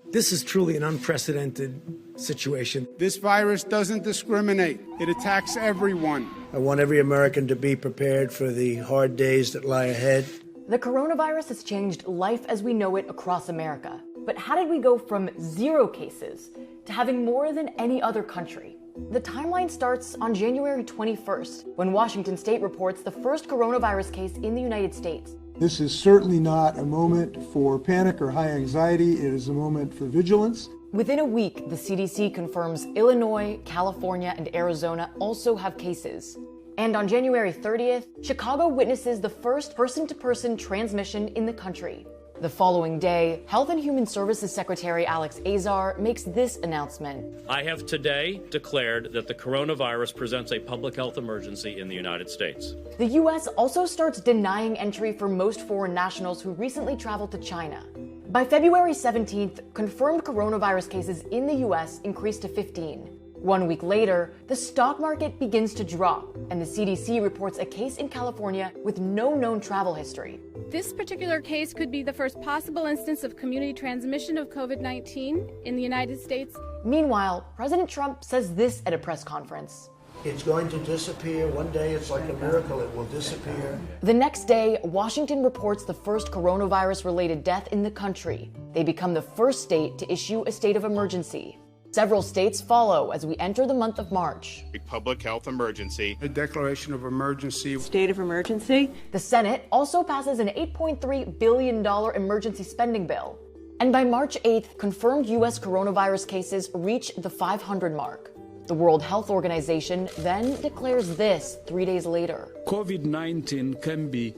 This is truly an unprecedented situation. This virus doesn't discriminate. It attacks everyone. I want every American to be prepared for the hard days that lie ahead. The coronavirus has changed life as we know it across America. But how did we go from 0 cases to having more than any other country? The timeline starts on January 21st, when Washington State reports the first coronavirus case in the United States. This is certainly not a moment for panic or high anxiety. It is a moment for vigilance. Within a week, the CDC confirms Illinois, California, and Arizona also have cases. And on January 30th, Chicago witnesses the first person-to-person transmission in the country. The following day, Health and Human Services Secretary Alex Azar makes this announcement. I have today declared that the coronavirus presents a public health emergency in the United States. The U.S. also starts denying entry for most foreign nationals who recently traveled to China. By February 17th, confirmed coronavirus cases in the U.S. increased to 15. 1 week later, the stock market begins to drop, and the CDC reports a case in California with no known travel history. This particular case could be the first possible instance of community transmission of COVID-19 in the United States. Meanwhile, President Trump says this at a press conference. It's going to disappear. One day it's like a miracle. It will disappear. The next day, Washington reports the first coronavirus-related death in the country. They become the first state to issue a state of emergency. Several states follow as we enter the month of March. A public health emergency. A declaration of emergency. State of emergency. The Senate also passes an $8.3 billion emergency spending bill. And by March 8th, confirmed U.S. coronavirus cases reach the 500 mark. The World Health Organization then declares this 3 days later. COVID-19 can be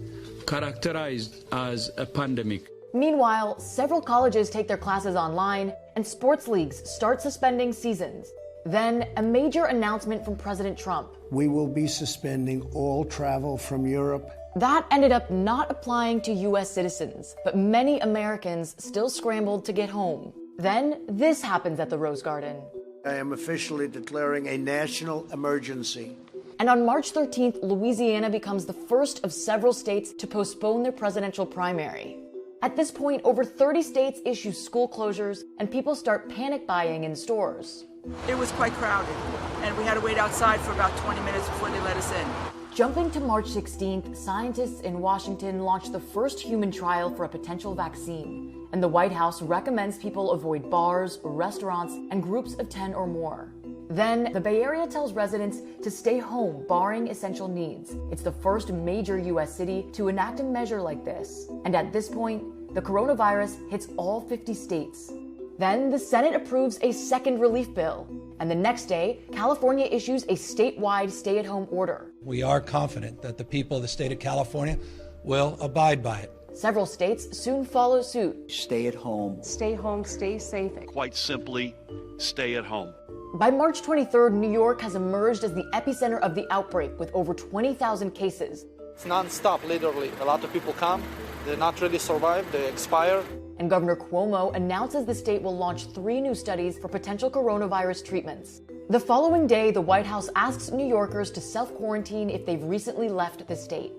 characterized as a pandemic. Meanwhile, several colleges take their classes online, and sports leagues start suspending seasons. Then, a major announcement from President Trump. We will be suspending all travel from Europe. That ended up not applying to U.S. citizens, but many Americans still scrambled to get home. Then, this happens at the Rose Garden. I am officially declaring a national emergency. And on March 13th, Louisiana becomes the first of several states to postpone their presidential primary. At this point, over 30 states issue school closures, and people start panic buying in stores. It was quite crowded, and we had to wait outside for about 20 minutes before they let us in. Jumping to March 16th, scientists in Washington launch the first human trial for a potential vaccine, and the White House recommends people avoid bars, restaurants, and groups of 10 or more. Then, the Bay Area tells residents to stay home, barring essential needs. It's the first major U.S. city to enact a measure like this. And at this point, the coronavirus hits all 50 states. Then, the Senate approves a second relief bill. And the next day, California issues a statewide stay-at-home order. We are confident that the people of the state of California will abide by it. Several states soon follow suit. Stay at home. Stay home, stay safe. Quite simply, stay at home. By March 23rd, New York has emerged as the epicenter of the outbreak with over 20,000 cases. It's non-stop, literally. A lot of people come, they not really survive, they expire. And Governor Cuomo announces the state will launch 3 new studies for potential coronavirus treatments. The following day, the White House asks New Yorkers to self-quarantine if they've recently left the state.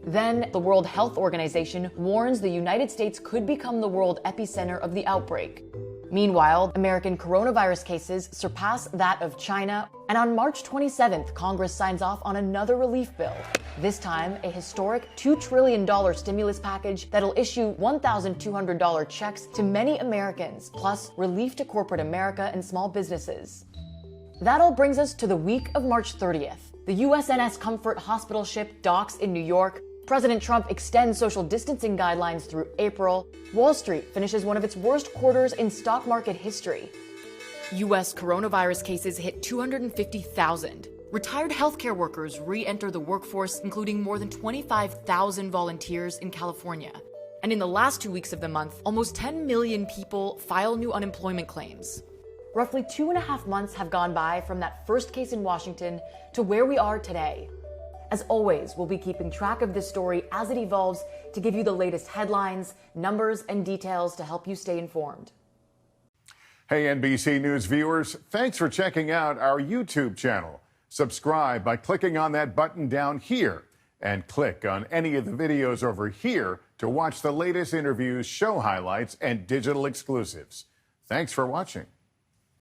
Then, the World Health Organization warns the United States could become the world epicenter of the outbreak. Meanwhile, American coronavirus cases surpass that of China, and on March 27th, Congress signs off on another relief bill. This time, a historic $2 trillion stimulus package that'll issue $1,200 checks to many Americans, plus relief to corporate America and small businesses. That all brings us to the week of March 30th. The USNS Comfort hospital ship docks in New York. President Trump extends social distancing guidelines through April. Wall Street finishes one of its worst quarters in stock market history. U.S. coronavirus cases hit 250,000. Retired healthcare workers re-enter the workforce, including more than 25,000 volunteers in California. And in the last 2 weeks of the month, almost 10 million people file new unemployment claims. Roughly 2.5 months have gone by from that first case in Washington to where we are today. As always, we'll be keeping track of this story as it evolves to give you the latest headlines, numbers, and details to help you stay informed. Hey, NBC News viewers, thanks for checking out our YouTube channel. Subscribe by clicking on that button down here and click on any of the videos over here to watch the latest interviews, show highlights, and digital exclusives. Thanks for watching.